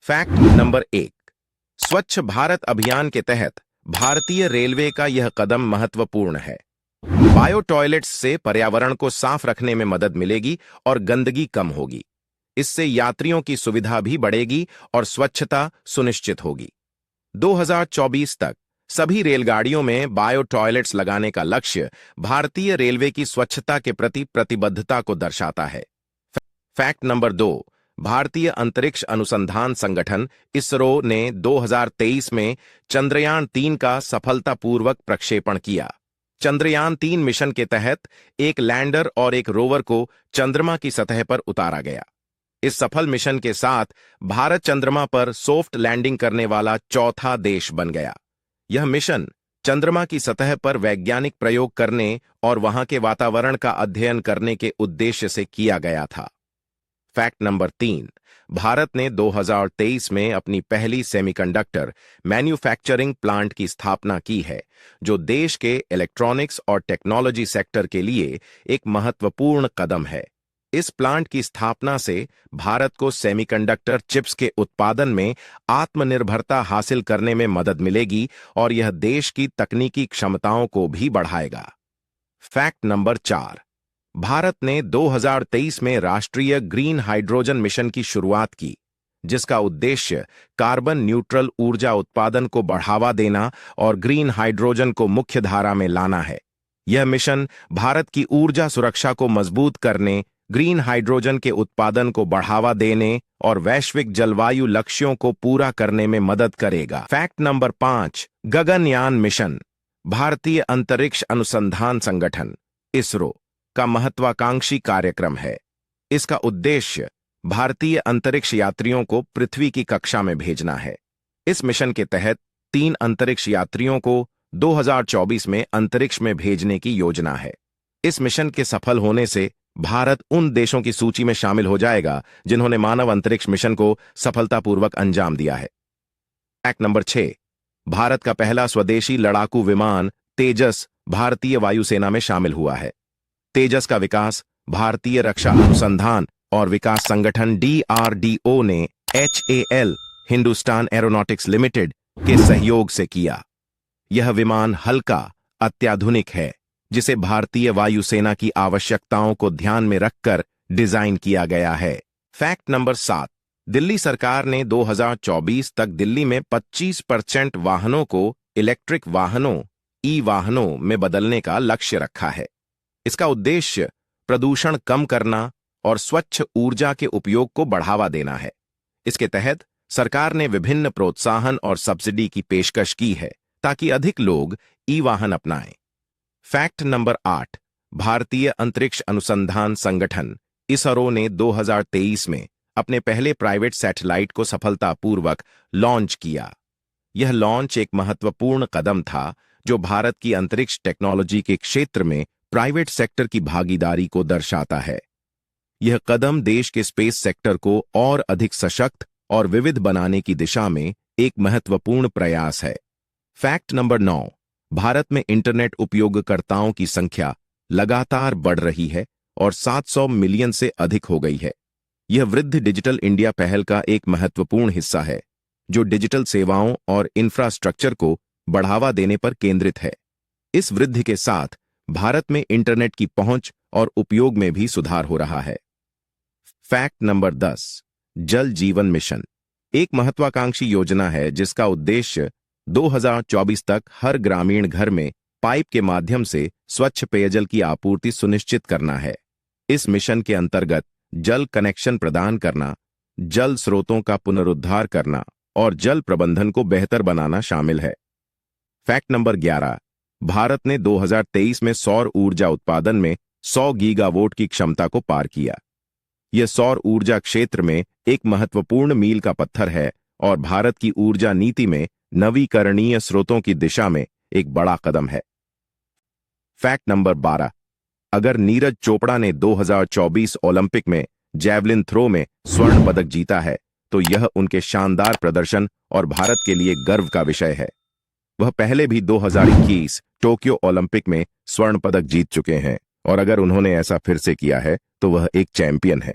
Fact number 1। स्वच्छ भारत अभियान के तहत भारतीय रेलवे का यह कदम महत्वपूर्ण है। बायो टॉयलेट्स से पर्यावरण को साफ रखने में मदद मिलेगी और गंदगी कम होगी। इससे यात्रियों की सुविधा भी बढ़ेगी और स्वच्छता सुनिश्चित होगी। 2024 तक सभी रेलगाड़ियों में बायो टॉयलेट्स लगाने का लक्ष्य भारतीय रेलवे की स्वच्छता के प्रति प्रतिबद्धता को दर्शाता है। Fact number 2। भारतीय अंतरिक्ष अनुसंधान संगठन इसरो ने 2023 में चंद्रयान-3 का सफलतापूर्वक प्रक्षेपण किया। चंद्रयान-3 मिशन के तहत एक लैंडर और एक रोवर को चंद्रमा की सतह पर उतारा गया। इस सफल मिशन के साथ भारत चंद्रमा पर सॉफ्ट लैंडिंग करने वाला चौथा देश बन गया। यह मिशन चंद्रमा की सतह पर वैज्ञानिक प्रयोग करने और वहां के वातावरण का अध्ययन करने के उद्देश्य से किया गया था। Fact number 3। भारत ने 2023 में अपनी पहली सेमीकंडक्टर मैन्युफैक्चरिंग प्लांट की स्थापना की है, जो देश के इलेक्ट्रॉनिक्स और टेक्नोलॉजी सेक्टर के लिए एक महत्वपूर्ण कदम है। इस प्लांट की स्थापना से भारत को सेमीकंडक्टर चिप्स के उत्पादन में आत्मनिर्भरता हासिल करने में मदद मिलेगी और यह देश की तकनीकी क्षमताओं को भी बढ़ाएगा। Fact number 4। भारत ने 2023 में राष्ट्रीय ग्रीन हाइड्रोजन मिशन की शुरुआत की, जिसका उद्देश्य कार्बन न्यूट्रल ऊर्जा उत्पादन को बढ़ावा देना और ग्रीन हाइड्रोजन को मुख्य धारा में लाना है। यह मिशन भारत की ऊर्जा सुरक्षा को मजबूत करने, ग्रीन हाइड्रोजन के उत्पादन को बढ़ावा देने और वैश्विक जलवायु लक्ष्यों को पूरा करने में मदद करेगा। Fact number 5। गगनयान मिशन भारतीय अंतरिक्ष अनुसंधान संगठन इसरो का महत्वाकांक्षी कार्यक्रम है। इसका उद्देश्य भारतीय अंतरिक्ष यात्रियों को पृथ्वी की कक्षा में भेजना है। इस मिशन के तहत 3 अंतरिक्ष यात्रियों को 2024 में अंतरिक्ष में भेजने की योजना है। इस मिशन के सफल होने से भारत उन देशों की सूची में शामिल हो जाएगा जिन्होंने मानव अंतरिक्ष मिशन को सफलतापूर्वक अंजाम दिया है। Fact number 6। भारत का पहला स्वदेशी लड़ाकू विमान तेजस भारतीय वायुसेना में शामिल हुआ है। तेजस का विकास भारतीय रक्षा अनुसंधान और विकास संगठन DRDO ने HAL हिंदुस्तान एरोनॉटिक्स लिमिटेड के सहयोग से किया। यह विमान हल्का, अत्याधुनिक है, जिसे भारतीय वायुसेना की आवश्यकताओं को ध्यान में रखकर डिजाइन किया गया है। Fact number 7। दिल्ली सरकार ने 2024 तक दिल्ली में 25% वाहनों को इलेक्ट्रिक वाहनों वाहनों में बदलने का लक्ष्य रखा है। इसका उद्देश्य प्रदूषण कम करना और स्वच्छ ऊर्जा के उपयोग को बढ़ावा देना है। इसके तहत सरकार ने विभिन्न प्रोत्साहन और सब्सिडी की पेशकश की है ताकि अधिक लोग वाहन अपनाएं। Fact number 8। भारतीय अंतरिक्ष अनुसंधान संगठन इसरो ने 2023 में अपने पहले प्राइवेट सैटेलाइट को सफलतापूर्वक लॉन्च किया। यह लॉन्च एक महत्वपूर्ण कदम था जो भारत की अंतरिक्ष टेक्नोलॉजी के क्षेत्र में प्राइवेट सेक्टर की भागीदारी को दर्शाता है। यह कदम देश के स्पेस सेक्टर को और अधिक सशक्त और विविध बनाने की दिशा में एक महत्वपूर्ण प्रयास है। Fact number 9। भारत में इंटरनेट उपयोगकर्ताओं की संख्या लगातार बढ़ रही है और 700 मिलियन से अधिक हो गई है। यह वृद्धि डिजिटल इंडिया पहल का एक महत्वपूर्ण हिस्सा है, जो डिजिटल सेवाओं और इंफ्रास्ट्रक्चर को बढ़ावा देने पर केंद्रित है। इस वृद्धि के साथ भारत में इंटरनेट की पहुंच और उपयोग में भी सुधार हो रहा है। Fact number 10। जल जीवन मिशन एक महत्वाकांक्षी योजना है जिसका उद्देश्य 2024 तक हर ग्रामीण घर में पाइप के माध्यम से स्वच्छ पेयजल की आपूर्ति सुनिश्चित करना है। इस मिशन के अंतर्गत जल कनेक्शन प्रदान करना, जल स्रोतों का पुनरुद्धार करना और जल प्रबंधन को बेहतर बनाना शामिल है। Fact number 11। भारत ने 2023 में सौर ऊर्जा उत्पादन में 100 गीगावाट की क्षमता को पार किया। यह सौर ऊर्जा क्षेत्र में एक महत्वपूर्ण मील का पत्थर है और भारत की ऊर्जा नीति में नवीकरणीय स्रोतों की दिशा में एक बड़ा कदम है। Fact number 12। अगर नीरज चोपड़ा ने 2024 ओलंपिक में जैवलिन थ्रो में स्वर्ण पदक जीता है तो यह उनके शानदार प्रदर्शन और भारत के लिए गर्व का विषय है। वह पहले भी 2021 टोक्यो ओलंपिक में स्वर्ण पदक जीत चुके हैं और अगर उन्होंने ऐसा फिर से किया है तो वह एक चैंपियन है।